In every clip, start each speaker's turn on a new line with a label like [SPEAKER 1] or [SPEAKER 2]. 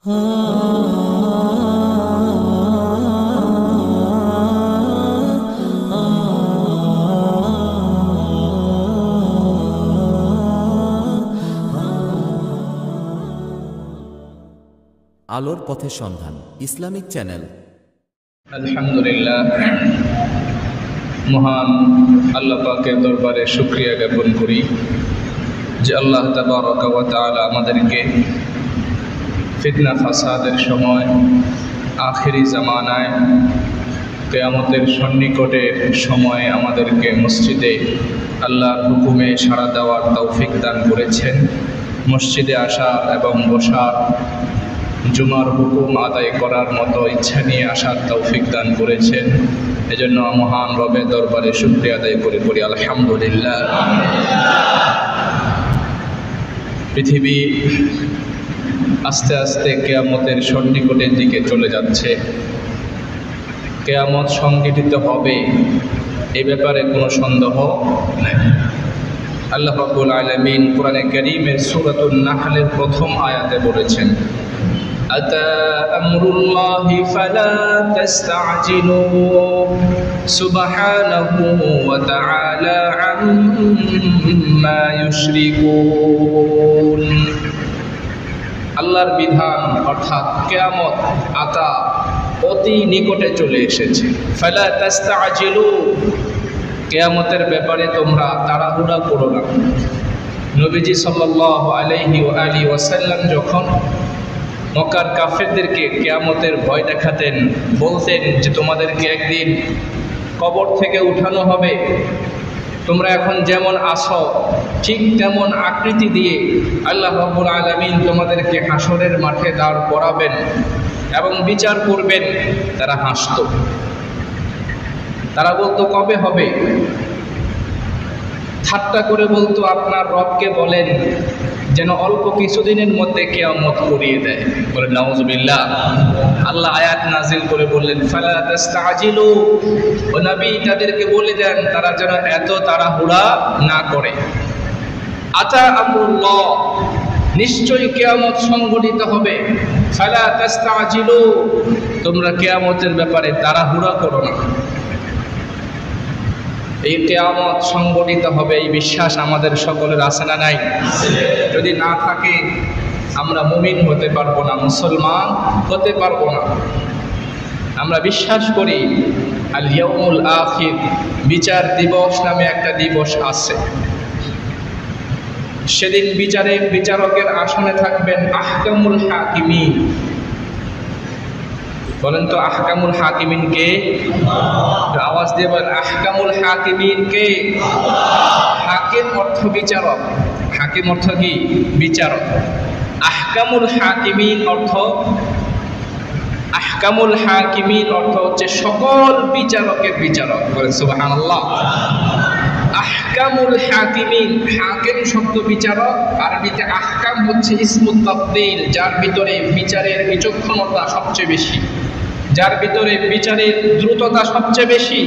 [SPEAKER 1] আলোর পথে সন্ধান ইসলামিক চ্যানেল।
[SPEAKER 2] আলহামদুলিল্লাহ, মহান আল্লাহ পাকের দরবারে শুকরিয়া জ্ঞাপন করি যে আল্লাহ তাবারক ওয়া তাআলা আমাদেরকে ফিতনা ফাসাদের সময়, আখিরি জামানায়, কিয়ামতের সন্নিকটের সময়ে আমাদেরকে মসজিদে আল্লাহর হুকুমে সাড়া দেওয়ার তৌফিক দান করেছেন। মসজিদে আসা এবং বসার, জুমার হুকুম আদায় করার মতো ইচ্ছা নিয়ে আসার তৌফিক দান করেছেন। এজন্য মহান রবের দরবারে শুকরিয়া আদায় করে পড়ি আলহামদুলিল্লাহ। পৃথিবী আস্তে আস্তে কিয়ামতের সন্নিকটের দিকে চলে যাচ্ছে। কিয়ামত সংঘটিত হবে, এ ব্যাপারে কোনো সন্দেহ নেই। আল্লাহ রাব্বুল আলামিন কোরআনে কারীমের সূরাতুন নাহলের প্রথম আয়াতে বলেছেন, আতা আমরুল্লাহি ফালা তাস্তাজিলু সুবহানাহু ওয়া তাআলা আম্মা ইউশরিকুন। আল্লাহর বিধান অর্থাৎ কিয়ামত আতা অতি নিকটে চলে এসেছে। ফালা তাস্তাজিলু, কিয়ামতের ব্যাপারে তোমরা তাড়াহুড়া করো না। নবীজি সাল্লাল্লাহু আলাইহি ওয়া আলিহি ওয়াসাল্লাম যখন মক্কার কাফেরদেরকে কিয়ামতের ভয় দেখাতেন, বলতেন যে তোমাদেরকে একদিন কবর থেকে উঠানো হবে, তোমরা এখন যেমন আসো ঠিক তেমন আকৃতি দিয়ে আল্লাহ রাব্বুল আলামিন তোমাদেরকে হাসরের মাঠে দাঁড় করাবেন এবং বিচার করবেন। তারা হাসতো, তারা বলতো কবে হবে? ঠাট্টা করে বলতো আপনার রবকে বলেন যেন অল্প কিছুদিনের মধ্যে কিয়ামত করিয়ে দেয়। বলে নাউজুবিল্লাহ। আল্লাহ আয়াত নাজিল করে বললেন ফালা তাস্তাজিলু, ও নবী তাদেরকে বলে দেন তারা যেন এত তাড়াহুড়া না করে। আতা আমরুল্লাহ, নিশ্চয়ই কিয়ামত সংঘটিত হবে। ফালা তাস্তাজিলু, তোমরা কিয়ামতের ব্যাপারে তাড়াহুড়া করো না। এই কিয়ামত সংঘটিত হবে, এই বিশ্বাস আমাদের সকলের আছে না নাই? যদি না থাকে আমরা মুমিন হতে পারবো না, মুসলমান হতে পারবো না। আমরা বিশ্বাস করি আল ইয়াউমুল আখির, বিচার দিবস নামে একটা দিবস আছে। সেদিন বিচারকের আসনে থাকবেন আহকামুল হাকিমিন। বলেন তো আহকামুল হাকিমিন কে? আওয়াজ দিয়ে বলেন আহকামুল হাকিমিন কে? হাকিম অর্থ বিচারক, হাকিম অর্থ কি? বিচারক। আহকামুল হাকিমিন অর্থ, আহকামুল হাকিমিন অর্থ হচ্ছে সকল বিচারকের বিচারক। বলেন সুবহানাল্লাহ। আহকামুল হাকিমিন, হাকিম শব্দ বিচারক, আরবিতে আহকাম হচ্ছে ইসমুত তাফদীল, যার ভিতরে বিচারের বিচক্ষণতা সবচেয়ে বেশি, যার ভিতরে বিচারের দ্রুততা সবচেয়ে বেশি,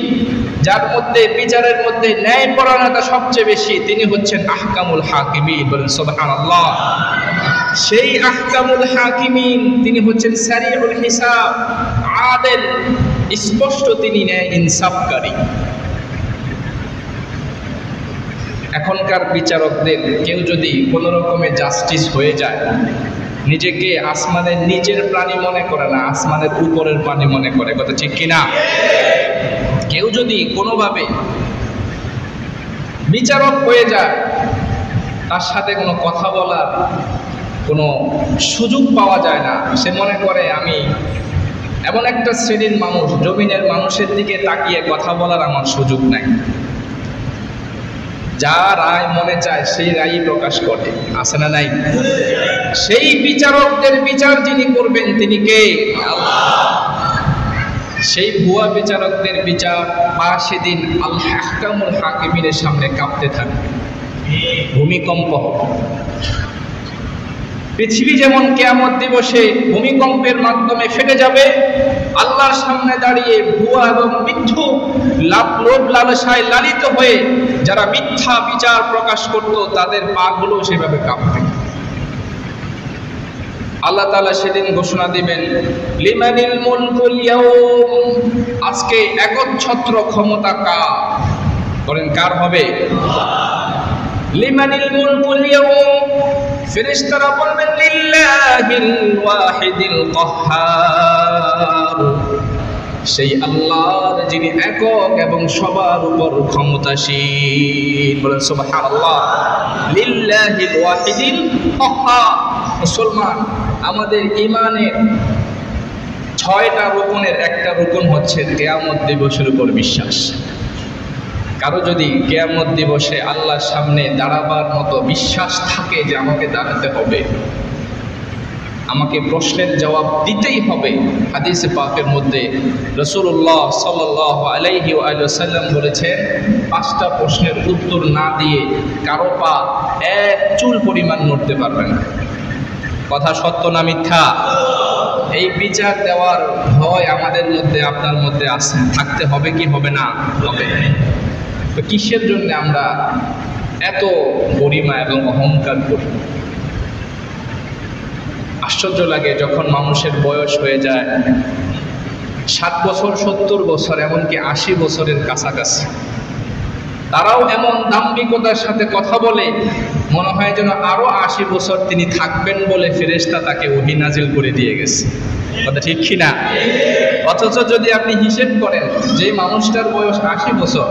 [SPEAKER 2] যার মধ্যে বিচারের মধ্যে ন্যায়পরায়ণতা সবচেয়ে বেশি, তিনি হচ্ছেন আহকামুল হাকিমিন। বলেন সুবহানাল্লাহ। সেই আহকামুল হাকিমিন তিনি হচ্ছেন সারিউল হিসাব, আদেল, স্পষ্ট তিনি ন্যায় ইনসাফকারী। এখনকার বিচারকদের কেউ যদি কোনো রকমে জাস্টিস হয়ে যায়, নিজেকে আসমানের নিচের প্রাণী মনে করে না, আসমানের উপরের প্রাণী মনে করে। কথা ঠিক কিনা? কেউ যদি কোনোভাবে বিচারক হয়ে যায়, তার সাথে কোনো কথা বলার কোনো সুযোগ পাওয়া যায় না। সে মনে করে আমি এমন একটা শ্রেণীর মানুষ, জমিনের মানুষের দিকে তাকিয়ে কথা বলার আমার সুযোগ নাই। যা রায় মনে চায় সেই রায়ই প্রকাশ করে, আছে না নাই? সেই বিচারকদের বিচার যিনি করবেন তিনি কে? আল্লাহ। সেই ভুয়া বিচারকদের বিচার সেদিন আল্লাহ আহকামুল হাকিমিনের সামনে কাঁপতে থাকবে, ভূমিকম্প হবে। পৃথিবী যেমন কিয়ামত দিবসে ভূমিকম্পের মাধ্যমে ফেটে যাবে, আল্লাহর সামনে দাঁড়িয়ে ভুয়া এবং মিথ্যুক লোভ লালসায় লালিত হয়ে যারা মিথ্যা বিচার প্রকাশ করত, তাদের পাগুলো সেভাবে কাঁপবে। আল্লাহ তাআলা সেদিন ঘোষণা দিবেন, লিমানিল মুলকুল ইয়াউম, আজকে একচ্ছত্র ক্ষমতা কার? বলেন কার হবে? লিমানিল মুলকুল ইয়াউম, ফেরেশতারা বলবেন লিল্লাহিল ওয়াহিদিল কাহ্হার, সেই আল্লাহর যিনি একক এবং সবার উপর ক্ষমতাশীল। বলেন সুবহানাল্লাহ। লিল্লাহিল ওয়াহিদিল কাহ্হার। মুসলমান, আমাদের ঈমানের 6টা রুকনের একটা রুকন হচ্ছে কিয়ামত দিবসের উপর বিশ্বাস। কারো যদি কিয়ামত দিবসে আল্লাহর সামনে দাঁড়াবার মতো বিশ্বাস থাকে যে আমাকে দাঁড়াতে হবে, আমাকে প্রশ্নের জবাব দিতেই হবে, হাদিসে পাকের মধ্যে রাসূলুল্লাহ সাল্লাল্লাহু আলাইহি ওয়াসাল্লাম বলেছেন, 5টা প্রশ্নের উত্তর না দিয়ে কারো পা এক চুল পরিমাণ নড়তে পারবে না। কথা সত্য না মিথ্যা? এই বিচার দেওয়ার ভয় আমাদের মধ্যে, আপনার মধ্যে আছে, থাকতে হবে কি হবে না? হবে। তো কিসের জন্য আমরা এত গরিমা এবং অহংকার করি? আশ্চর্য লাগে যখন মানুষের বয়স হয়ে যায় 60 বছর, 70 বছর, এমনকি 80 বছরের কাছাকাছি, তারাও এমন দাম্ভিকতার সাথে কথা বলে, মনে হয় যেন আরো 80 বছর তিনি থাকবেন বলে ফেরেশতা তাকে ওহী নাজিল করে দিয়ে গেছে। কথা ঠিক কি না? অথচ যদি আপনি হিসেব করেন যে মানুষটার বয়স 80 বছর,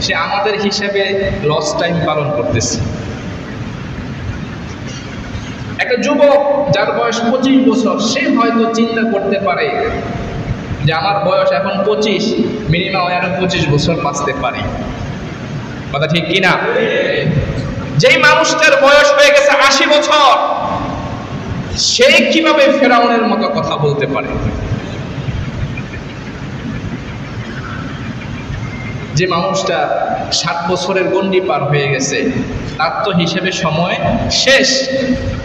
[SPEAKER 2] সে আমাদের হিসেবে লস টাইম পালন করতেছে। একটা যুবক যার বয়স 25 বছর, সে হয়তো চিন্তা করতে পারে যে আমার বয়স এখন 25, মিনিমাম আরো 25 বছর বাঁচতে পারি। কথা ঠিক কিনা? যেই মানুষটার বয়স হয়ে গেছে 80 বছর, সে কিভাবে ফেরাউনের মতো কথা বলতে পারে? যে মানুষটা 60 বছরের গণ্ডি পার হয়ে গেছে, তার তো হিসেবে সময় শেষ।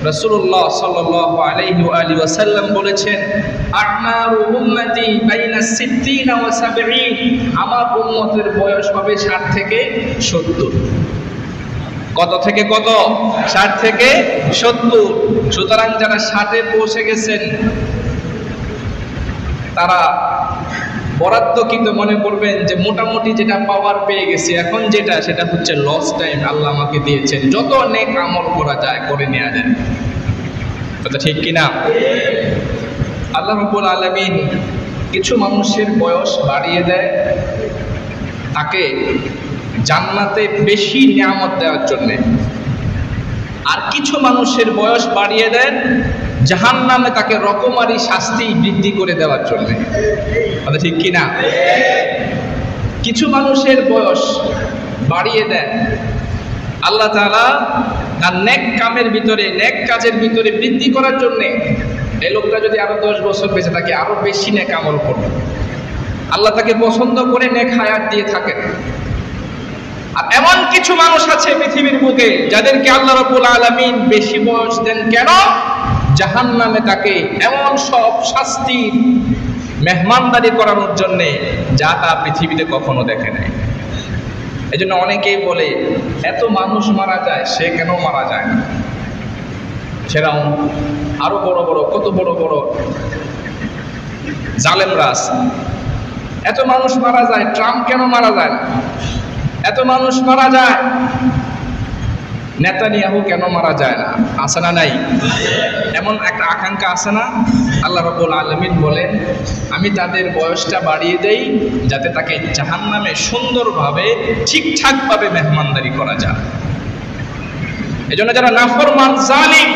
[SPEAKER 2] রাসূলুল্লাহ সাল্লাল্লাহু আলাইহি ওয়াসাল্লাম বলেছেন, আমারু উম্মতি বাইনা 60 ওয়া 70, আমার উম্মতের বয়স হবে 60 থেকে 70। কত থেকে কত? 60 থেকে 70। সুতরাং যারা 60-এ পৌঁছে গেছেন তারা বরাদ্দ কিন্তু মনে করবেন যে মোটামুটি যেটা পাওয়ার পেয়ে গেছি, এখন যেটা সেটা হচ্ছে লস টাইম আল্লাহ আমাকে দিয়েছেন, যত নেক আমল করা যায় করে নেওয়া যায়। কথা ঠিক কিনা? আল্লাহ রাব্বুল আলামিন কিছু মানুষের বয়স বাড়িয়ে দেয় তাকে জান্নাতে বেশি নিয়ামত দেওয়ার জন্যে, আর কিছু মানুষের বয়স বাড়িয়ে দেন জাহান্নামে তাকে রকমারি শাস্তি বৃদ্ধি করে দেওয়ার জন্য। কথা ঠিক কিনা? কিছু মানুষের বয়স বাড়িয়ে দেন আল্লাহ তাআলা তার নেক কামের ভিতরে, নেক কাজের ভিতরে বৃদ্ধি করার জন্য। এই লোকটা যদি আরো 10 বছর বেঁচে থাকে, আরো বেশি নেক আমল করবে, আল্লাহ তাকে পছন্দ করে নেক হায়াত দিয়ে থাকেন। আর এমন কিছু মানুষ আছে পৃথিবীর বুকে যাদেরকে আল্লাহ রাব্বুল আলামিন বেশি বয়স দেন কেন? জাহান্নামে তাকে এমন সব শাস্তি মেহমানদারি করানোর জন্য যা তা পৃথিবীতে কখনো দেখে নাই। এই জন্য অনেকেই বলে এত মানুষ মারা যায়, সে কেন মারা যায় না? সেরাও আরো বড় বড়, কত বড় বড় জালেমরা আছে। এত মানুষ মারা যায়, ট্রাম্প কেন মারা যায় না? এত মানুষ মারা যায়, নেতানিয়াহু কেন মারা যায় না? আছে না নাই? এমন একটা আকাঙ্ক্ষা আছে না? আল্লাহ রাব্বুল আলামিন বলেন, আমি তাদের বয়সটা বাড়িয়ে দেই যাতে তাকে জাহান্নামে সুন্দরভাবে ঠিকঠাকভাবে মেহমানদারি করা যায়। এজন্য যারা নাফরমান জালিম,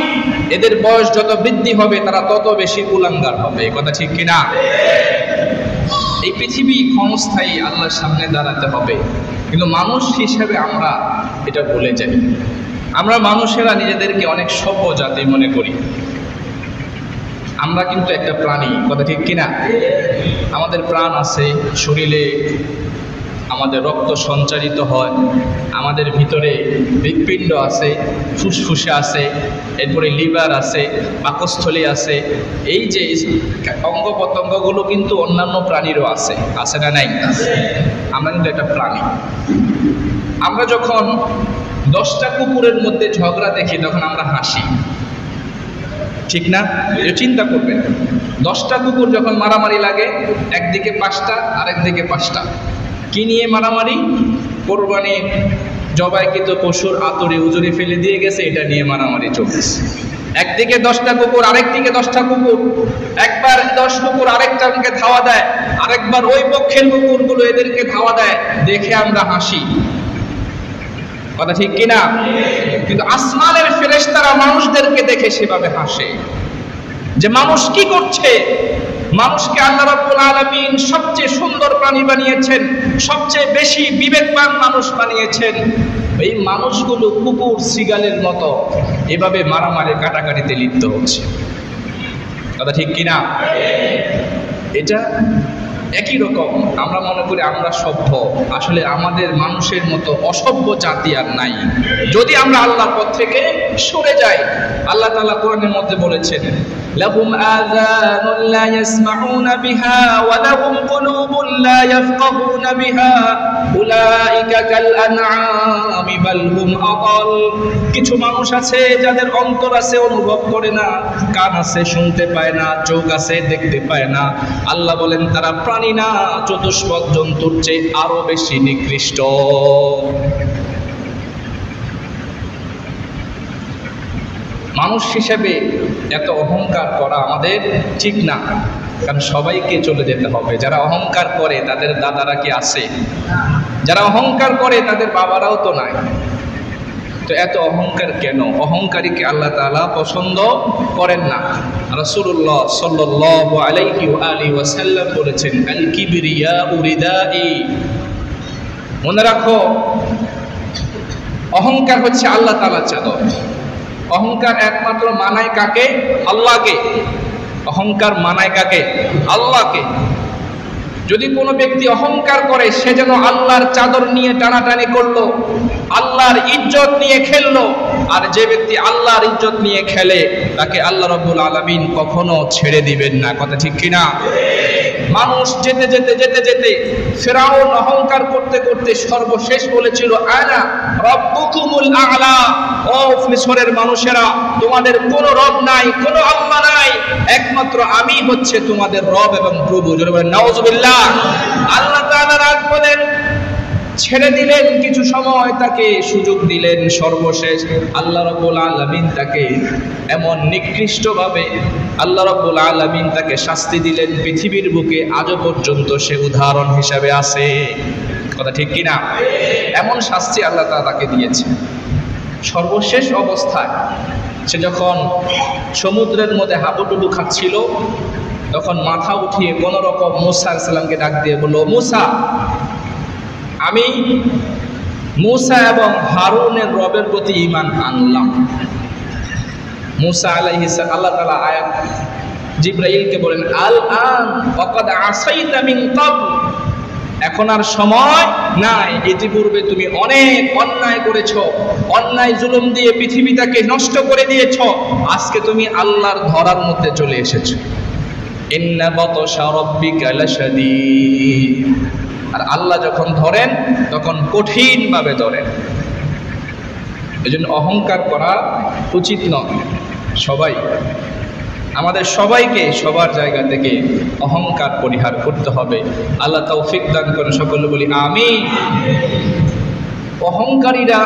[SPEAKER 2] এদের বয়স যত বৃদ্ধি হবে তারা তত বেশি কুলাঙ্গার হবে। কথা ঠিক কিনা? এই পৃথিবী ক্ষণস্থায়ী, আল্লাহর সামনে দাঁড়াতে হবে, কিন্তু মানুষ হিসেবে আমরা এটা ভুলে যাই। আমরা মানুষেরা নিজেদেরকে অনেক সভ্য জাতি মনে করি। আমরা কিন্তু একটা প্রাণী। কথা ঠিক কিনা? আমাদের প্রাণ আছে, শরীরে আমাদের রক্ত সঞ্চারিত হয়, আমাদের ভিতরে হৃৎপিণ্ড আছে, ফুসফুসে আছে, এরপরে লিভার আছে, পাকস্থলী আছে। এই যে অঙ্গ প্রত্যঙ্গগুলো কিন্তু অন্যান্য প্রাণীরও আছে, আছে না নাই? আমরা কিন্তু একটা প্রাণী। আমরা যখন 10টা কুকুরের মধ্যে ঝগড়া দেখি তখন আমরা হাসি, ঠিক না? চিন্তা করবেন, 10টা কুকুর যখন মারামারি লাগে, একদিকে 5টা আর একদিকে 5টা, কি নিয়ে মারামারি? কোরবানির জবাইকৃত পশুর আতরে উজরে ফেলে দিয়ে গেছে, এটা নিয়ে মারামারি চলতেছে। একদিকে 10টা কুকুর, আরেকদিকে 10টা কুকুর, একবার 10 কুকুর আরেকটাকে ধাওয়া দেয়, আরেকবার ওই পক্ষের কুকুরগুলো এদেরকে ধাওয়া দেয়, দেখে আমরা হাসি, কথা ঠিক কিনা? কিন্তু আসমানের ফেরেশতারা মানুষদেরকে দেখে সেভাবে হাসে যে মানুষ কি করছে। মানুষকে আল্লাহ রাব্বুল আলামিন সবচেয়ে সুন্দর প্রাণী বানিয়েছেন, সবচেয়ে বেশি বিবেকবান মানুষ বানিয়েছেন। এই মানুষগুলো কুকুর শৃগালের মতো এভাবে মারামারি কাটাকাটিতে লিপ্ত হচ্ছে, কথা ঠিক কিনা? এটা একই রকম আমরা মনে করি আমরা সভ্য, আসলে আমাদের মানুষের মতো অসভ্য জাতি আর নাই, যদি আমরা আল্লাহর পথ থেকে সরে যাই। আল্লাহ তাআলা কোরআনের মধ্যে বলেছেন, লাহুম আযানুন লা ইয়াসমাউনা বিহা ওয়া লাহুম কুলুবুন লা ইয়াফকাহুনা বিহা উলাইকা কাল আনআমি বাল হুম আদাল। কিছু মানুষ আছে যাদের অন্তর আছে অনুভব করে না, কান আছে শুনতে পায় না, চোখ আছে দেখতে পায় না। আল্লাহ বলেন তারা প্রাণী না, চতুষ্পদ জন্তুর চেয়ে আরো বেশি নিকৃষ্ট। মানুষ হিসেবে এত অহংকার করা আমাদের ঠিক না, কারণ সবাইকে চলে যেতে হবে। যারা অহংকার করে তাদের দাদারা কি আছে? যারা অহংকার করে তাদের বাবারাও তো নাই। তো এত অহংকার কেন? অহংকারীকে আল্লাহ তাআলা পছন্দ করেন না। রাসূলুল্লাহ সাল্লাল্লাহু আলাইহি ওয়া আলিহি ওয়াসাল্লাম বলেছেন, আল কিবরিয়া উরিদাই। মনে রাখো, অহংকার হচ্ছে আল্লাহ তাআলার চাদর। অহংকার একমাত্র মানায় কাকে? আল্লাহকে। অহংকার মানায় কাকে? আল্লাহকে। যদি কোনো ব্যক্তি অহংকার করে, সে যেন আল্লাহর চাদর নিয়ে টানাটানি করলো, আল্লাহর ইজ্জত নিয়ে খেললো। আর যে ব্যক্তি আল্লাহর ইজ্জত নিয়ে খেলে, তাকে আল্লাহ রাব্বুল আলামিন কখনো ছেড়ে দিবেন না, কথা ঠিক কিনা? মানুষ যেতে যেতে যেতে যেতে ফিরআউন অহংকার করতে করতে সর্বশেষ বলেছিল, আনা রাব্বুকুমুল আ'লা। ও মিশরের মানুষেরা, তোমাদের কোনো রব নাই, কোনো আল্লাহ নাই, একমাত্র আমি হচ্ছে তোমাদের রব এবং প্রভু। জোরে বলেন নাউজুবিল্লাহ। আল্লাহ তাআলা রাগ বলেন, ছেড়ে দিলেন, কিছু সময় তাকে সুযোগ দিলেন, সর্বশেষ আল্লাহ রাব্বুল আলামিন তাকে এমন নিকৃষ্টভাবে আল্লাহ রাব্বুল আলামিন তাকে শাস্তি দিলেন, পৃথিবীর বুকে আজও পর্যন্ত সে উদাহরণ হিসাবে আছে, কথা ঠিক কিনা? এমন শাস্তি আল্লাহ তাআলা তাকে দিয়েছে। সর্বশেষ অবস্থায় সে যখন সমুদ্রের মধ্যে হাবুডুবু খাচ্ছিল, তখন মাথা উঠিয়ে কোন রকম মূসা আলাইহিস সালামকে ডাক দিয়ে বলল, মুসা, আমি মুসা এবং হারুনের রবের প্রতি ঈমান আনলাম। মুসা আলাইহিস সালাম, আল্লাহ তাআলা আয়াত জিবরাইলকে বলেন, আল আন ওয়াকাদ আসাইতা মিন ক্বাবল। এখন আর সময় নাই, ইতিপূর্বে তুমি অনেক অন্যায় করেছো, অন্যায় জুলুম দিয়ে পৃথিবীটাকে নষ্ট করে দিয়েছো, আজকে তুমি আল্লাহর ধরার মধ্যে চলে এসেছো। ইন্না বাতশা রাব্বিকা লাশাদীদ। আর আল্লাহ যখন ধরেন তখন কঠিন ভাবে ধরেন। এজন্য অহংকার করা উচিত নয়। সবাই, আমাদের সবাইকে সবার জায়গা থেকে অহংকার পরিহার করতে হবে। আল্লাহ তৌফিক দান করে, সকলে বলি আমিন। অহংকারীরা,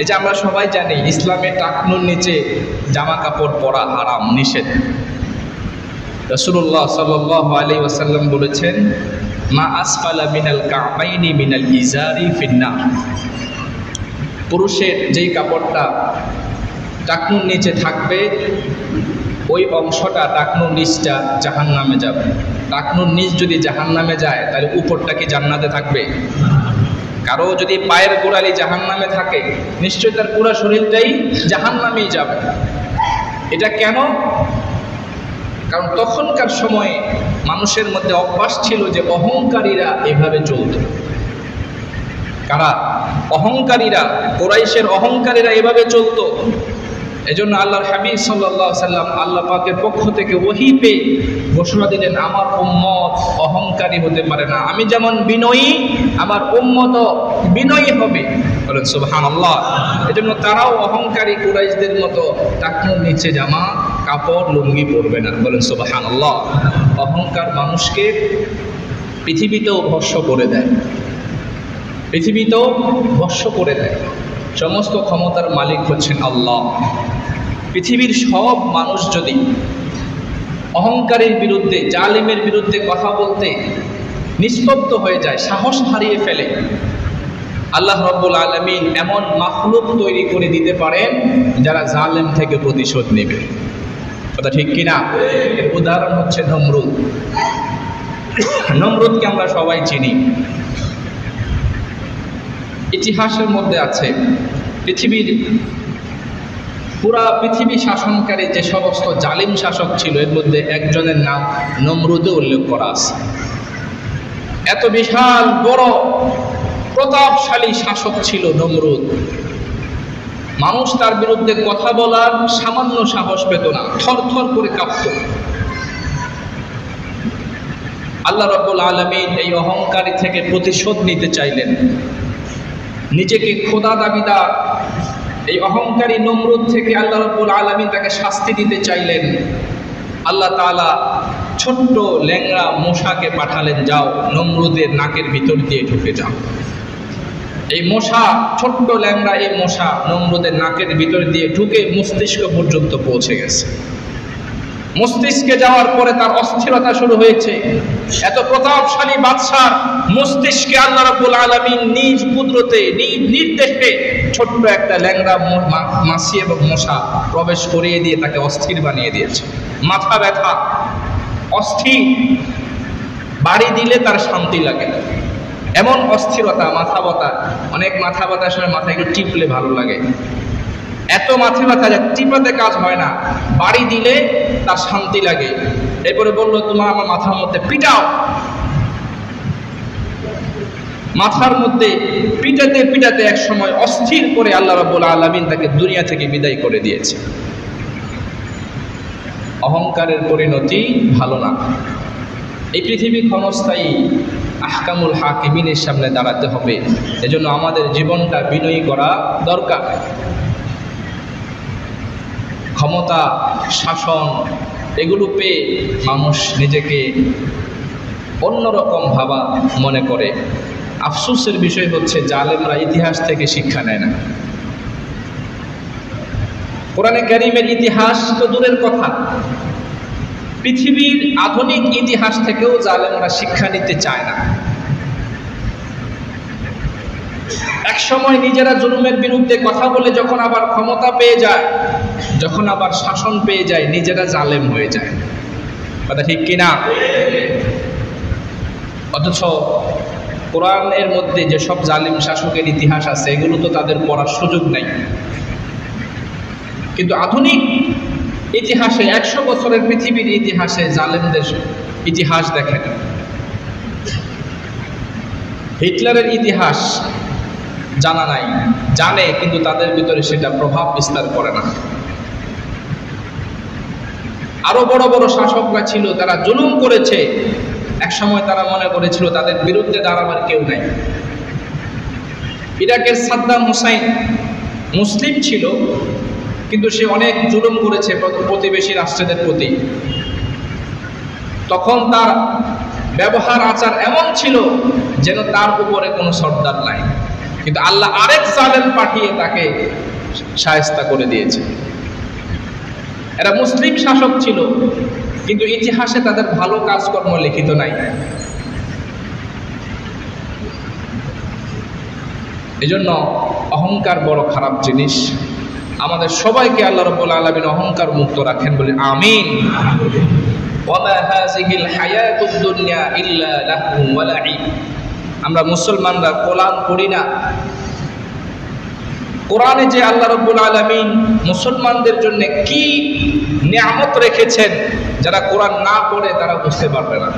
[SPEAKER 2] এই যে আমরা সবাই জানি ইসলামে টাকনুর নিচে জামা কাপড় পরা হারাম, নিষেধ। রাসূলুল্লাহ সাল্লাল্লাহু আলাইহি ওয়াসাল্লাম বলেছেন, মা আসফালা মিনাল কাবাইনি মিনাল ইজারি ফিন্নার। পুরুষের যেই কাপড়টা টাকনুর নিচে থাকবে, ওই অংশটা, টাকনুর নিচটা জাহান্নামে যাবে। টাকনুর নিচ যদি জাহান্নামে যায়, তাহলে উপরটা কি জান্নাতে থাকবে? কারো যদি পায়ের গোড়ালি জাহান্নামে থাকে, নিশ্চয়ই তার পুরো শরীরটাই জাহান্নামেই যাবে। এটা কেন? কারণ তখনকার সময়ে মানুষের মধ্যে অভ্যাস ছিল যে অহংকারীরা এভাবে চলত। কারা? অহংকারীরা, কুরাইশের অহংকারীরা এভাবে চলতো। এজন্য আল্লাহর হাবিব সাল্লাল্লাহু আলাইহি ওয়াসাল্লাম আল্লাহ পাকের পক্ষ থেকে ওহী পেয়ে ঘোষণা দিলেন, আমার উম্মত অহংকারী হতে পারে না, আমি যেমন বিনয়ী আমার উম্মতও বিনয়ী হবে। বলেন সুবহানাল্লাহ। এজন্য তারাও অহংকারী কুরাইশদের মতো টাকনুর নিচে জামা কাপড় লুঙ্গি পরবে না। বলেন সুবহানাল্লাহ। অহংকার মানুষকে পৃথিবীতেও ভস্ম করে দেয়, পৃথিবীতেও ভস্ম করে দেয়। সমস্ত ক্ষমতার মালিক হচ্ছেন আল্লাহ। পৃথিবীর সব মানুষ যদি অহংকারের বিরুদ্ধে, জালিমের বিরুদ্ধে কথা বলতে নিস্তব্ধ হয়ে যায়, সাহস হারিয়ে ফেলে, আল্লাহ রাব্বুল আলামিন এমন মাখলুক তৈরি করে দিতে পারেন যারা জালেম থেকে প্রতিশোধ নেবে। কথা ঠিক কিনা? এর উদাহরণ হচ্ছে নমরুদ। নমরুদকে আমরা সবাই চিনি, ইতিহাসের মধ্যে আছে। পুরা পৃথিবী শাসনকারী যে সমস্ত জালিম শাসক ছিল, এর মধ্যে একজনের নাম নমরুদে উল্লেখ করা আছে। এত বিশাল বড় প্রতাপশালী শাসক ছিল নমরুদ। মানুষ তার বিরুদ্ধে কথা বলার সামান্য সাহস পেত না, থরথর করে কাঁপত। আল্লাহ রাব্বুল আলামিন এই অহংকারী থেকে প্রতিশোধ নিতে চাইলেন। নিজেকে খোদা দাবিদার এই অহংকারী নমরুদ থেকে আল্লাহ রাব্বুল আলামিন তাকে শাস্তি দিতে চাইলেন। আল্লাহ তাআলা ছোট্ট ল্যাংড়া মশাকে পাঠালেন, যাও নমরুদের নাকের ভিতর দিয়ে ঢুকে যাও। এই মশা, ছোট্ট ল্যাংড়া এই মশা নমরুদের নাকের ভিতর দিয়ে ঢুকে মস্তিষ্ক পর্যন্ত পৌঁছে গেছে। মস্তিষ্কে যাওয়ার পরে তার অস্থিরতা শুরু হয়েছে। এত প্রতাপশালী বাদশার মস্তিষ্কে আল্লাহ রাব্বুল আলামিন নিজ কুদরতে, নিজ নির্দেশে ছোট্ট একটা ল্যাংড়া মাছি এবং মশা প্রবেশ করিয়ে দিয়ে তাকে অস্থির বানিয়ে দিয়েছে। মাথা ব্যথা, অস্থির, বাড়ি দিলে তার শান্তি লাগে, এমন অস্থিরতা, মাথা ব্যথা। অনেক মাথা ব্যথার সময় মাথা একটু টিপলে ভালো লাগে, এত মাথা ব্যথা যে টিপাতে কাজ হয় না, বাড়ি দিলে তার শান্তি লাগে। এরপরে বললো, তোমার আমার মাথার মধ্যে পিটাও। মাথার মধ্যে পিটাতে পিটাতে এক সময় অস্থির করে আল্লাহ রাব্বুল আলামিন তাকে দুনিয়া থেকে বিদায় করে দিয়েছে। অহংকারের পরিণতি ভালো না। এই পৃথিবী ক্ষণস্থায়ী, আহকামুল হাকিমিনের সামনে দাঁড়াতে হবে। এজন্য আমাদের জীবনটা বিনয়ী করা দরকার। ক্ষমতা, শাসন এগুলো পেয়ে মানুষ নিজেকে অন্যরকম ভাবা মনে করে। আফসোসের বিষয় হচ্ছে জালেমরা ইতিহাস থেকে শিক্ষা নেয় না। কোরআনে কারীমের ইতিহাস তো দূরের কথা, পৃথিবীর আধুনিক ইতিহাস থেকেও জালেমরা শিক্ষা নিতে চায় না। এক সময় নিজেরা জুলুমের বিরুদ্ধে কথা বলে যখন আবার ক্ষমতা পেয়ে যায়, যখন আবার শাসন পেয়ে যায়, নিজেরা জালেম হয়ে যায়। কথা ঠিক কিনা? অথচ কোরআনের মধ্যে যেসব জালিম শাসকের ইতিহাস আছে, এগুলো তো তাদের পড়ার সুযোগ নাই। কিন্তু আধুনিক ইতিহাসে, 100 বছরের পৃথিবীর ইতিহাসে জালেমদের ইতিহাস দেখেন। হিটলারের ইতিহাস জানা নাই, জানে কিন্তু তাদের ভিতরে সেটা প্রভাব বিস্তার করে না। আরো বড় বড় শাসকরা ছিল, তারা জুলুম করেছে। এক সময় তারা মনে করেছিল তাদের বিরুদ্ধে দাঁড়াবার কেউ নাই। ইরাকের সাদ্দাম হুসাইন মুসলিম ছিল, কিন্তু সে অনেক জুলুম করেছে প্রতিবেশী রাষ্ট্রদের প্রতি। তখন তার ব্যবহার আচার এমন ছিল যেন তার উপরে কোনো সর্দার নাই। কিন্তু আল্লাহ আরেক জালেম পাঠিয়ে তাকে শায়েস্তা করে দিয়েছে। এরা মুসলিম শাসক ছিল, কিন্তু ইতিহাসে তাদের ভালো কাজকর্ম লিখিত নাই। এজন্য অহংকার বড় খারাপ জিনিস। আমাদের সবাইকে আল্লাহ রাব্বুল আলামিন অহংকার মুক্ত রাখেন বলে আমিন। ওয়ামা হাযিহিল হায়াতুদ দুনিয়া ইল্লা লাহু ওয়া লাইব। আমরা মুসলমানরা কোরআন পড়ি না। কোরআনে যে আল্লাহ রাব্বুল আলামিন মুসলমানদের জন্য কি নিয়ামত রেখেছেন, যারা কোরআন না পড়ে তারা বুঝতে পারবে না।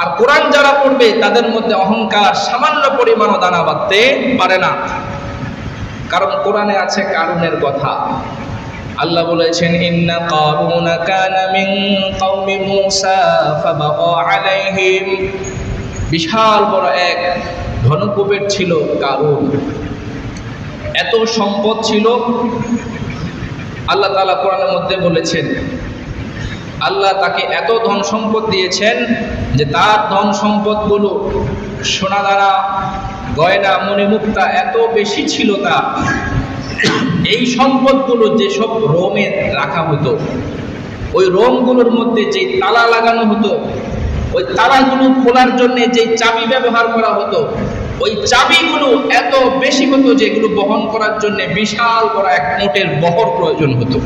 [SPEAKER 2] আর কোরআন যারা পড়বে তাদের মধ্যে অহংকার সামান্য পরিমাণও দানা বাঁধতে পারে না। কারণ কোরআনে আছে কারুনের কথা। আল্লাহ বলেছেন, ইন্না কারুনা কানা মিন কওমি মূসা ফাবাগা আলাইহিম। বিশাল বড় এক ধনকুবের ছিল কারুন। এত সম্পদ ছিল, আল্লাহ তাআলা কোরআনের মধ্যে বলেছেন, আল্লাহ তাকে এত ধন সম্পদ দিয়েছেন যে তার ধন সম্পদগুলো সোনাদানা গয়না মণিমুক্তা এত বেশি ছিল তার। এই সম্পদগুলো যেসব রোমে রাখা হতো, ওই রোমগুলোর মধ্যে যে তালা লাগানো হতো, ওই তালাগুলো খোলার জন্য যে চাবি ব্যবহার করা হতো, ওই চাবিগুলো এত বেশি হতো যে এগুলো বহন করার জন্য বিশাল বড় এক মোটের বহর প্রয়োজন হতো।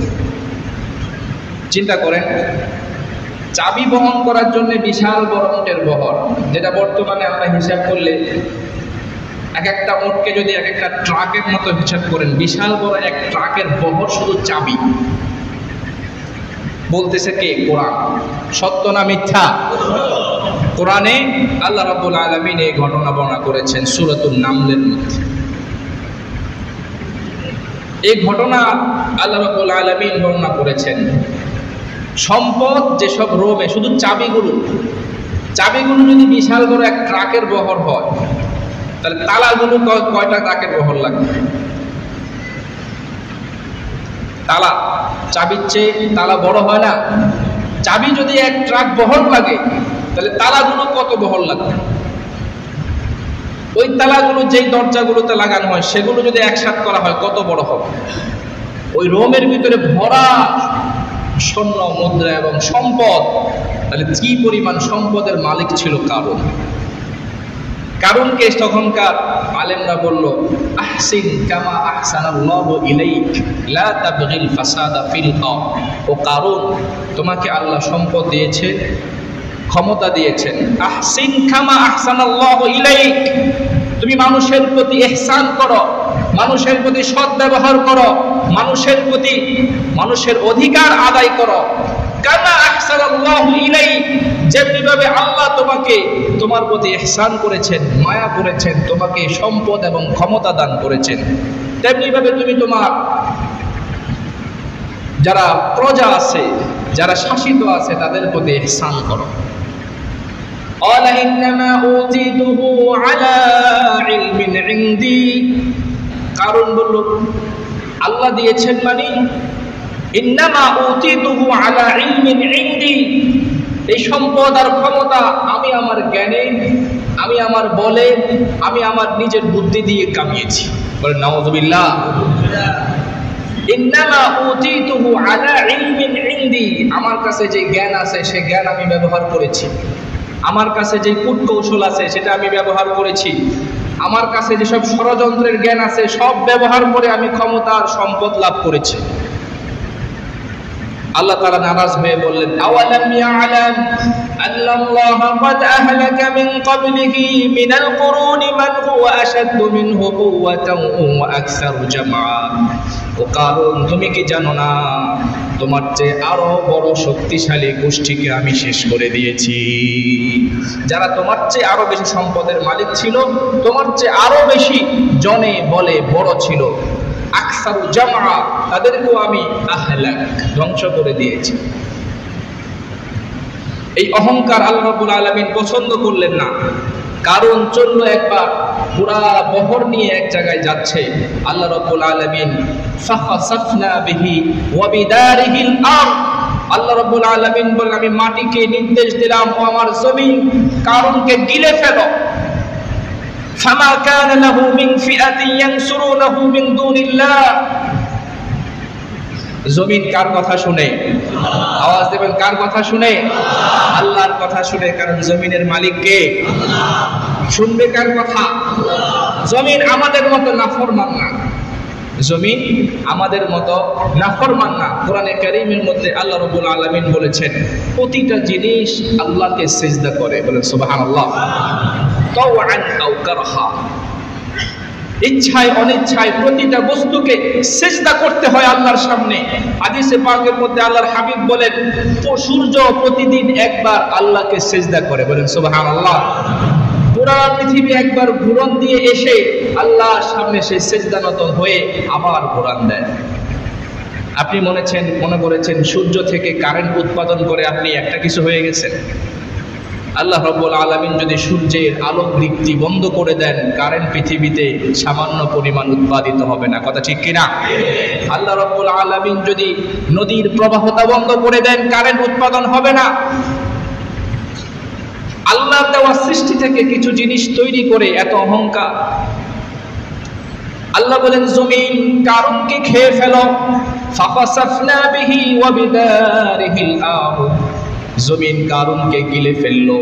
[SPEAKER 2] চিন্তা করেন, চাবি বহন করার জন্য বিশাল বড় মোটের বহর, যেটা বর্তমানে আমরা হিসাব করলে এক একটা মোটকে যদি এক একটা ট্রাকের মতো হিসাব করেন, বিশাল বড় এক ট্রাকের বহর শুধু চাবি। বলতেছে কে? কোরআন। সত্য না মিথ্যা? কোরআনে আল্লাহ রাব্বুল আলামিন এই ঘটনা বর্ণনা করেছেন সূরাতুন নামলের মধ্যে। এই ঘটনা আল্লাহ রাব্বুল আলামিন বর্ণনা করেছেন। সম্পদ যেসব রোমে, শুধু চাবিগুলো যদি বিশাল বড় এক ট্রাকের বহর হয়, তাহলে তালাগুলো কয়টা ট্রাকের বহর লাগবে? তালা, চাবির চেয়ে তালা বড় হয় না? চাবি যদি এক ট্রাক বহর লাগে, তাহলে তালাগুলো কত বহর লাগবে? ওই তালাগুলো যেই দরজাগুলোতে লাগানো হয় সেগুলো যদি একসাথে করা হয় কত বড় হবে? ওই রোমের ভিতরে ভরা স্বর্ণ মুদ্রা এবং সম্পদ। তাহলে কি পরিমাণ সম্পদের মালিক ছিল কারণ? কারণকে তখনকার আলেমরা বলল, আহসিন কামা আহসানাল্লাহু ইলাইক লা তাবগিল ফাসাদা ফিল আরদ। ও কারণ, তোমাকে আল্লাহ সম্পদ দিয়েছে, ক্ষমতা দিয়েছেন। আহসিন কামা আহসানাল্লাহু ইলাইক, তুমি মানুষের প্রতি ইহসান করো, মানুষের প্রতি সৎ ব্যবহার করো, মানুষের প্রতি মানুষের অধিকার আদায় করো। কামা আহসানাল্লাহু ইলাইক, যেভাবে আল্লাহ তোমাকে তোমার প্রতি ইহসান করেছেন, মায়া করেছেন, তোমাকে সম্পদ এবং ক্ষমতা দান করেছেন, তেমনি ভাবে তুমি তোমার যারা প্রজা আছে, যারা শাসিত আছে, তাদের প্রতি ইহসান করো। قال إنما أوتيته على علم عندي। কারণ বলল, আল্লাহ দিয়েছেন মানে ইন্নামা উতিতুহু আলা ইলমিন ইনদি, এই সম্পদ আর ক্ষমতা আমি আমার জ্ঞানে, আমি আমার বলে, আমি আমার নিজের বুদ্ধি দিয়ে কামিয়েছি। বলেন নাউযুবিল্লাহ। ইন্নামা উতিতুহু আলা ইলমিন ইনদি, আমার কাছে যে জ্ঞান আছে সে জ্ঞান আমি ব্যবহার করেছি, আমার কাছে যে কূট কৌশল আছে সেটা আমি ব্যবহার করেছি, আমার কাছে যেসব ষড়যন্ত্রের জ্ঞান আছে সব ব্যবহার করে আমি ক্ষমতা আর সম্পদ লাভ করেছি। আল্লাহ তাআলা নারাজ হয়ে বললেন, আওয়ালাম ইয়ালাম আল্লাল্লাহা ক্বাদ আহলাকা মিন ক্বাবলিহি মিনাল কুরুনি মান হুয়া আশাদ্দু মিনহু কুওয়াতান ওয়া আকসারু জামআ। ও কারণ, তুমি কি জানো না তোমার চেয়ে আরো বড় শক্তিশালী গোষ্ঠীকে আমি শেষ করে দিয়েছি। যারা তোমার চেয়ে আরো বেশি সম্পদের মালিক ছিল, তোমার চেয়ে আরো বেশি জনে বলে বড় ছিল, আকসারু জামআ, তাদেরকেও আমি আহলাক, ধ্বংস করে দিয়েছি। এই অহংকার আল্লাহ রাব্বুল আলামিন পছন্দ করলেন না। কারণ চলল একবার পুরা বহর নিয়ে এক জায়গায় যাচ্ছে, আল্লাহ রাব্বুল আলামিন ফাখাসাফনা বিহি ওয়া বিদারিহিল আরদ, আল্লাহ রাব্বুল আলামিন বললেন, আমি মাটিকে নির্দেশ দিলাম, ও আমার জমিন কারণকে গিলে ফেলো। ফামা কানা লাহু মিন ফিআতিন ইয়ানসুরুনাহু মিন দুনিল্লাহ। জমিন কার কথা শুনে? আওয়াজ দেবেন, কার কথা শুনে? আল্লাহর কথা শুনে। কারণ জমিনের মালিক কে? শুনবে কার কথা? জমিন আমাদের মতো নাফরমান না, জমিন আমাদের মতো নাফরমান না। কোরআনে কারীমের মধ্যে আল্লাহ রাব্বুল আলামিন বলেছেন, প্রতিটা জিনিস আল্লাহকে সিজদা করে। বলেন সুবহানাল্লাহ। তাওআন আও কারহা, ইচ্ছায় অনিচ্ছায় প্রতিটা বস্তুকে সিজদা করতে হয় আল্লাহর সামনে। হাদিসে পাকের মধ্যে আল্লাহর হাবিব বলেন, সূর্য প্রতিদিন একবার আল্লাহকে সিজদা করে। বলেন সুবহানাল্লাহ। পুরা পৃথিবী একবার ঘুরন দিয়ে এসে আল্লাহর সামনে সে সিজদানত হয়ে আবার ঘুরন দেয়। আপনি মনে করেছেন সূর্য থেকে কারেন্ট উৎপাদন করে আপনি একটা কিছু হয়ে গেছেন? আল্লাহ রাব্বুল আলামিন যদি সূর্যের আলোক বৃত্তি বন্ধ করে দেন, কারেন্ট পৃথিবীতে সামান্য পরিমাণ উৎপাদিত হবে না। কথা ঠিক কিনা? আল্লাহ রাব্বুল আলামিন যদি নদীর প্রবাহতা বন্ধ করে দেন, কারেন্ট উৎপাদন হবে না। আল্লাহর দেওয়া সৃষ্টি থেকে কিছু জিনিস তৈরি করে এত অহংকার। আল্লাহ বলেন জমিন কারুনকে খেয়ে ফেলো, ফাফাসাফনা বিহি ওয়া বিদারিহিল আরদ। জমিন কারুনকে গিলে ফেললো।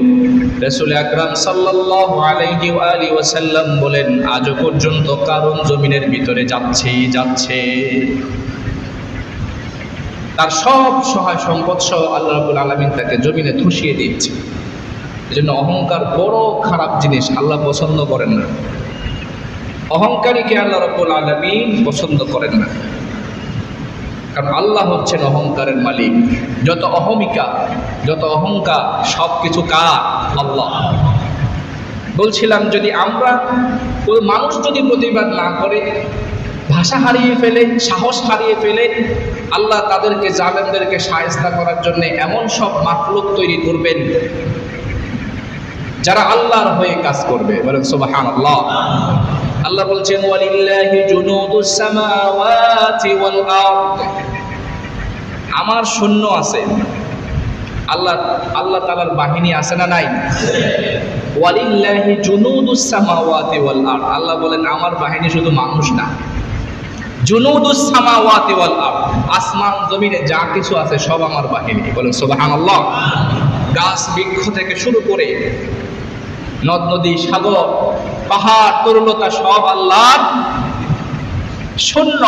[SPEAKER 2] রাসূল আকরাম সাল্লাল্লাহু আলাইহি ওয়া আলিহি ওয়াসাল্লাম বলেন আজও পর্যন্ত কারুন জমিনের ভিতরে যাচ্ছে। তার সব সহায় সম্পদ সহ আল্লাহ রাব্বুল আলামিন তাকে জমিনে ধসিয়ে দিয়েছে। এজন্য অহংকার বড় খারাপ জিনিস, আল্লাহ পছন্দ করেন না। অহংকারীকে আল্লাহ রাব্বুল আলামিন পছন্দ করেন না, কারণ আল্লাহ হচ্ছেন অহংকারের মালিক। যত অহংকার সবকিছু কার? আল্লাহ। বলছিলাম যদি মানুষ যদি প্রতিবাদ না করে, ভাষা হারিয়ে ফেলে, সাহস হারিয়ে ফেলে, আল্লাহ তাদেরকে জালেমদেরকে শায়েস্তা করার জন্য এমন সব মাখলুক তৈরি করবেন যারা আল্লাহর হয়ে কাজ করবে। বলেন সুবহানাল্লাহ। আল্লাহ বলছেন ওয়ালিল্লাহি জুনুদুস সামাওয়াতি ওয়াল আরদ। আমার সৈন্য আছে। আল্লাহ তাআলার বাহিনী আছে না নাই? ওয়ালিল্লাহি জুনুদুস সামাওয়াতি ওয়াল আরদ। আল্লাহ বলেন আমার বাহিনী শুধু মানুষ না, জুনুদুস সামাওয়াতি ওয়াল আরদ, আসমান জমিনে যা কিছু আছে সব আমার বাহিনী। বলেন সুবহানাল্লাহ। গাছ বৃক্ষ থেকে শুরু করে নদ নদী সাগর পাহাড় তরুলতা সব আল্লাহর সৈন্য।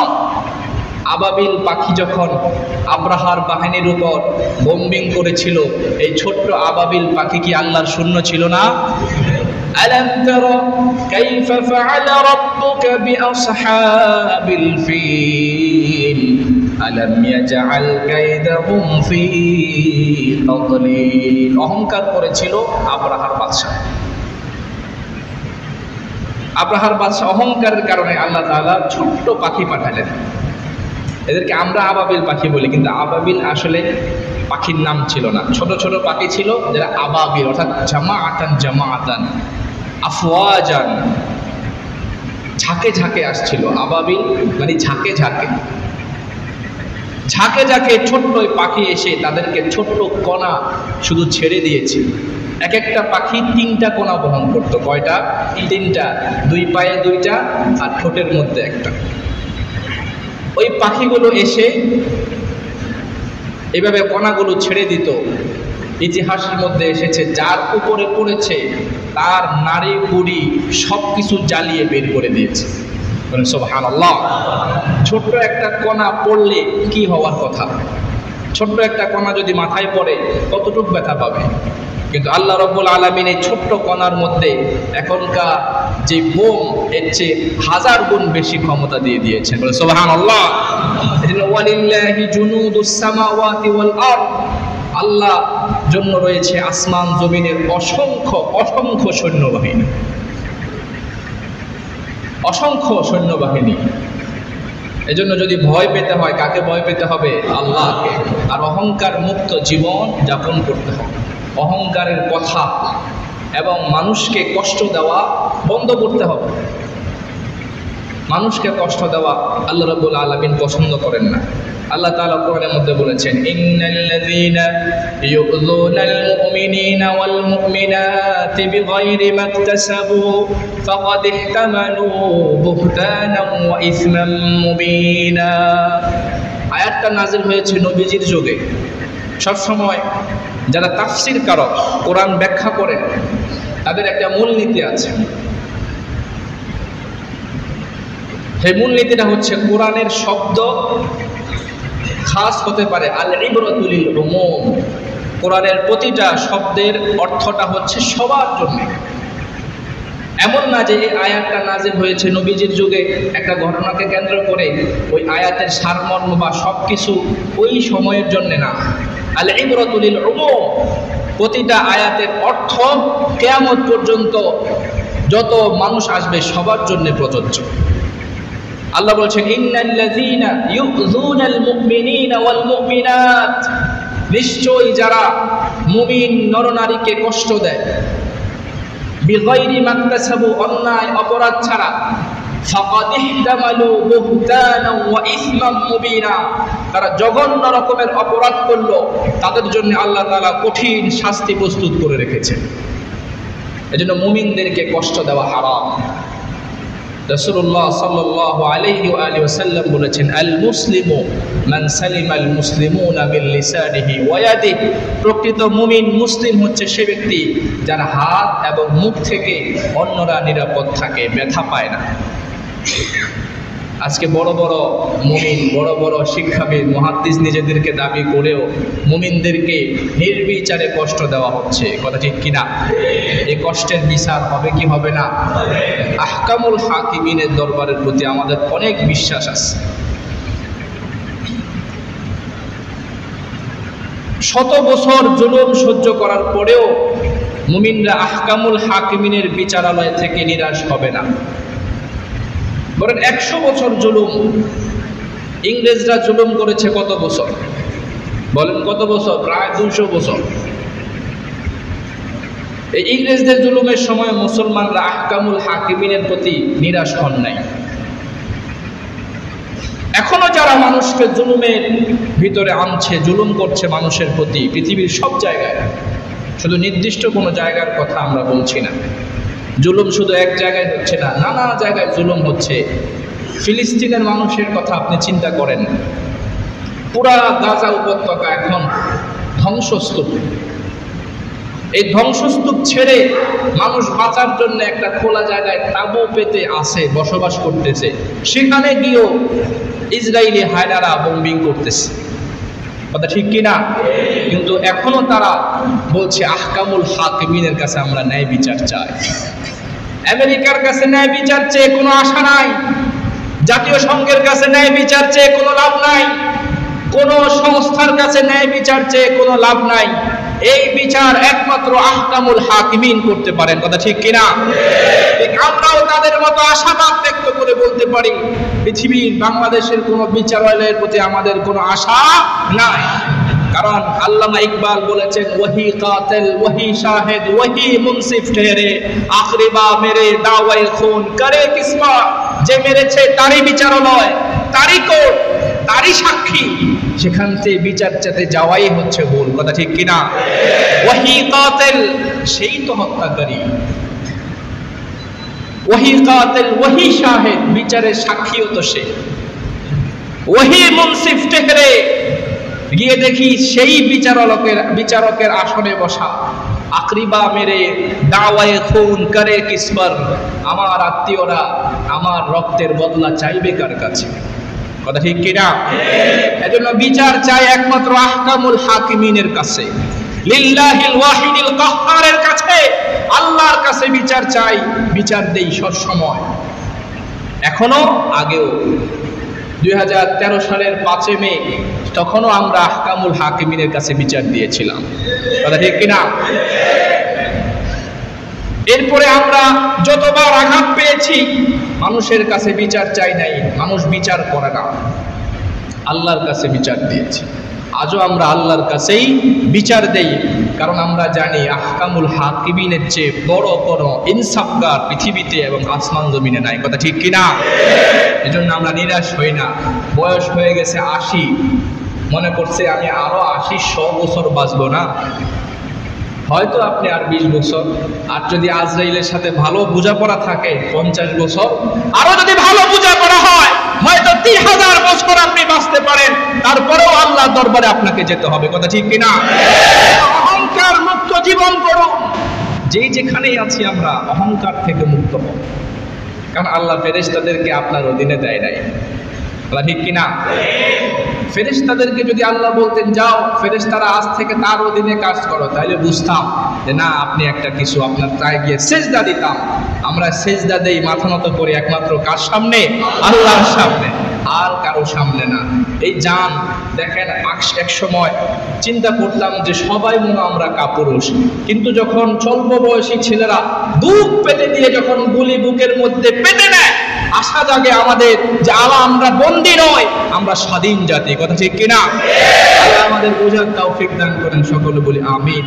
[SPEAKER 2] আবাবিল পাখি যখন আব্রাহার বাহিনীর উপর বোম্বিং করেছিল, এই ছোট্ট আবাবিল পাখি কি আল্লাহর সৈন্য ছিল না? আলাম তারা কাইফা ফাআলা রাব্বুকা বিআসহাবিল ফিল আলাম ইয়াজআল কাইদাহুম ফি তাদলিল। অহংকার করেছিল আব্রাহার বাদশা। অহংকারের কারণে আল্লাহ তাআলা ছোট্ট পাখি পাঠালেন। এদেরকে আমরা আবাবিল পাখি বলি, কিন্তু আবাবিল আসলে পাখির নাম ছিল না। ছোট ছোট পাখি ছিল যারা আবাবিল, অর্থাৎ জামাআতান আফওয়াজান, ঝাঁকে ঝাঁকে আসছিল। আবাবিল মানে ঝাঁকে ঝাঁকে ছোট্ট পাখি এসে তাদেরকে ছোট্ট কণা শুধু ছেড়ে দিয়েছে। এক একটা পাখি 3টা কণা বহন করতো। কয়টা? 3টা। 2 পায়ে 2টা আর ঠোঁটের মধ্যে একটা। ওই পাখিগুলো এসে এভাবে কণাগুলো ছেড়ে দিত। ইতিহাসের মধ্যে এসেছে যার উপরে পড়েছে তার নাড়ি বুড়ি সবকিছু জ্বালিয়ে বের করে দিয়েছে। সুবহানাল্লাহ। ছোট্ট একটা কণা পড়লে কি হওয়ার কথা? ছোট্ট একটা কণা যদি মাথায় পড়ে কতটুকু ব্যথা পাবে? কিন্তু আল্লাহ রাব্বুল আলামিন এই ছোট্ট কণার মধ্যে এখনকার যে বোম এর চেয়ে 1000 গুণ বেশি ক্ষমতা দিয়ে দিয়েছেন। বলে সুবহানাল্লাহ। এজন্য ওয়ালিল্লাহি জুনুদুস সামাওয়াতি ওয়াল আরদ। আল্লাহ জন্য রয়েছে আসমান জমিনের অসংখ্য সৈন্যবাহিনী। এজন্য যদি ভয় পেতে হয়, কাকে ভয় পেতে হবে? আল্লাহকে। আর অহংকার মুক্ত জীবন যাপন করতে হবে। অহংকারের কথা এবং মানুষকে কষ্ট দেওয়া বন্ধ করতে হবে। মানুষকে কষ্ট দেওয়া আল্লাহ রাব্বুল আলামিন পছন্দ করেন না। আল্লাহ তাআলা কোরআনের মধ্যে বলেছেন ইন্নাল্লাযীনা ইউযুনাল মুমিনিনা ওয়াল মুমিনাতি বিগাইরি মাকতাসাবু ফাকাদ ইহতামালু বুহতানান ওয়া ইসমান মুবিনা। আয়াতটা নাযিল হয়েছে নবীজির যুগে। সব সময় যারা তাফসীর কারক, কোরআন ব্যাখ্যা করেন, তাদের একটা মূলনীতি আছে। সেই মূলনীতিটা হচ্ছে কোরআনের শব্দ খাস হতে পারে, আল ইবরাতু লিল উমুম। কোরআনের প্রতিটা শব্দের অর্থটা হচ্ছে সবার জন্য। এমন না যে এই আয়াতটা নাযিল হয়েছে নবীজির যুগে একটা ঘটনাকে কেন্দ্র করে, ওই আয়াতের সারমর্ম বা সবকিছু ওই সময়ের জন্য না। আল ইবরাতু লিল উমুম, প্রতিটা আয়াতের অর্থ কিয়ামত পর্যন্ত যত মানুষ আসবে সবার জন্য প্রযোজ্য। আল্লাহ বলছেন ইন্নাল্লাযীনা ইউযুনাল মুমিনিনা ওয়াল মুমিনাত নিশ্চয়ই যারা মুমিন নরনারীকে কষ্ট দেয় বিগাইরি মাকতাসাবু, অন্যায় অপরাধ ছাড়া, ফাকাদ ইহতামালু বুহতানান ওয়া ইসমান মুবিনা, তারা জঘন্য রকমের অপরাধ করলো, তাদের জন্য আল্লাহ তাআলা কঠিন শাস্তি প্রস্তুত করে রেখেছেন। এজন্য মুমিনদেরকে কষ্ট দেওয়া হারাম। রাসূলুল্লাহ সাল্লাল্লাহু আলাইহি ওয়া আলিহি ওয়াসাল্লাম বলেছেন, আল মুসলিমু মান সালিমাল মুসলিমুনা মিন লিসানিহি ওয়া ইয়াদিহি, প্রকৃত মুমিন মুসলিম হচ্ছে সে ব্যক্তি যার হাত এবং মুখ থেকে অন্যরা নিরাপদ থাকে, ব্যথা পায় না। আজকে বড় বড় মুমিন, বড় বড় শিক্ষাবিদ, মুহাদ্দিস নিজেদেরকে দাবি করেও মুমিনদেরকে নির্বিচারে কষ্ট দেওয়া হচ্ছে, কথা ঠিক কিনা? এই কষ্টের বিচার হবে কি হবে না? আহকামুল হাকিমিনের দরবারের প্রতি আমাদের অনেক বিশ্বাস আছে। শত বছর জুলুম সহ্য করার পরেও মুমিনরা আহকামুল হাকিমিনের বিচারালয় থেকে নিরাশ হবে না। বলেন 100 বছর জুলুম, ইংরেজরা জুলুম করেছে কত বছর? বলেন কত বছর? প্রায় 200 বছর। এই ইংরেজদের জুলুমের সময় মুসলমানরা আহকামুল হাকিমিনের প্রতি নিরাশ হন নাই। এখনো যারা মানুষকে জুলুমের ভিতরে আনছে, জুলুম করছে মানুষের প্রতি, পৃথিবীর সব জায়গায়, শুধু নির্দিষ্ট কোনো জায়গার কথা আমরা বলছি না। জুলুম শুধু এক জায়গায় হচ্ছে না, নানা জায়গায় জুলুম হচ্ছে। ফিলিস্তিনের মানুষের কথা আপনি চিন্তা করেন, পুরা গাজা উপত্যকা এখন ধ্বংসস্তূপ। এই ধ্বংসস্তূপ ছেড়ে মানুষ বাঁচার জন্য একটা খোলা জায়গায় তাঁবু পেতে আসে, বসবাস করতেছে। সেখানে গিয়েও ইসরায়েলি হায়নারা বোম্বিং করতেছে, কথা ঠিক কিনা? কিন্তু এখনো তারা বলছে আহকামুল হাকিমিনের কাছে আমরা ন্যায় বিচার চাই। আমেরিকার কাছে ন্যায় বিচার চেয়ে কোনো আশা নাই, জাতীয় সংঘের কাছে ন্যায় বিচার চেয়ে কোনো লাভ নাই, কোন সংস্থার কাছে ন্যায় বিচার চেয়ে কোনো লাভ নাই। এই বিচার একমাত্র আহকামুল হাকিমিন করতে পারেন, কথা ঠিক কিনা? আমরাও তাদের মতো আশাবাদ ব্যক্ত করে বলতে পারি, পৃথিবীর বাংলাদেশের কোনো বিচারালয়ের প্রতি আমাদের কোনো আশা নাই। কারণ আল্লামা ইকবাল বলেছেন, ওয়াহি কাতিল ওয়াহি শাহিদ ওয়াহি মুনসিফ ঠেরে, আখরিবা মেরে দাওয়ায়ে খুন করে কিসমা, যে মেরেছে তারই বিচারালয়, তারই কোর্ট, তারই সাক্ষী, সেখান থেকে বিচার চাইতে যাওয়াই হচ্ছে ভুল, কথা ঠিক কিনা? ওয়াহি কাতিল, সেই তো হত্যাকারী। ওয়াহি কাতিল ওয়াহি শাহিদ, বিচারের সাক্ষীও তো সে। ওয়াহি মুনসিফ ঠেরে, গিয়ে দেখি সেই বিচারকের আসনে বসা। আকরিবা মেরে দাওয়ায়ে খুন করে কিসবার, আমার আত্মীয়রা আমার রক্তের বদলা চাইবে কার কাছে, কথা ঠিক কিনা? এজন্য বিচার চাই একমাত্র আহকামুল হাকিমিনের কাছে, লিল্লাহিল ওয়াহিদিল কাহ্হারের কাছে, আল্লাহর কাছে বিচার চাই। বিচার দেই সব সময়, এখনো আগেও। 2013 সালের 5 মে তখনও আমরা আহকামুল হাকিমিনের কাছে বিচার দিয়েছিলাম, কথা ঠিক কিনা? এরপরে আমরা যতবার আঘাত পেয়েছি মানুষের কাছে বিচার চাই নাই, মানুষ বিচার করে না, আল্লাহর কাছে বিচার দিয়েছি। আজও আমরা আল্লাহর কাছেই বিচার দেই, কারণ আমরা জানি আহকামুল হাকিমিনের চেয়ে বড় কোনো ইনসাফগার পৃথিবীতে এবং আসমান জমিনে নাই, কথা ঠিক কিনা? এজন্য আমরা নিরাশ হই না। বয়স হয়ে গেছে 80, মনে করছে আমি আরো 80-100 বছর বাঁচবো না, হয়তো আপনি আর 20 বছর, আর যদি আজরাইলের সাথে ভালো বোঝাপড়া থাকে 50 বছর, আরো যদি ভালো বোঝাপড়া হয় হয়তো 3000 বছর আপনি বাঁচতে পারেন। তারপরেও আল্লাহর দরবারে আপনাকে যেতে হবে, কথা ঠিক কিনা? অহংকার মুক্ত জীবন করুন। যেই যেখানেই আছি আমরা অহংকার থেকে মুক্ত হব, কারণ আল্লাহ ফেরেশতাদেরকে আপনার অধীনে দেয় নাই, কথা ঠিক কিনা? ফেরেশতাদেরকে যদি আল্লাহ বলতেন যাও ফেরেশতারা আজ থেকে তার অধীনে কাজ করো, তাহলে বুঝতাম যে না, আপনি একটা কিছু আপনার তাই গিয়ে সেজদা দিতাম। আমরা সেজদা দেই মাথা নত করে একমাত্র কার সামনে? আল্লাহর সামনে, আর কারো সামনে না। এই জান দেখেন, এক সময় চিন্তা করতাম যে সবাই মনে আমরা কাপুরুষ, কিন্তু যখন স্বল্প বয়সী ছেলেরা বুক পেতে দিয়ে যখন গুলি বুকের মধ্যে পেতে নেয়, আশা জাগে আমাদের যে আমরা বন্দী নয়, আমরা স্বাধীন জাতি। কথা ঠিক কিনা? আল্লাহ আমাদের বোঝার তৌফিক দান করেন, সকলে বলি আমিন।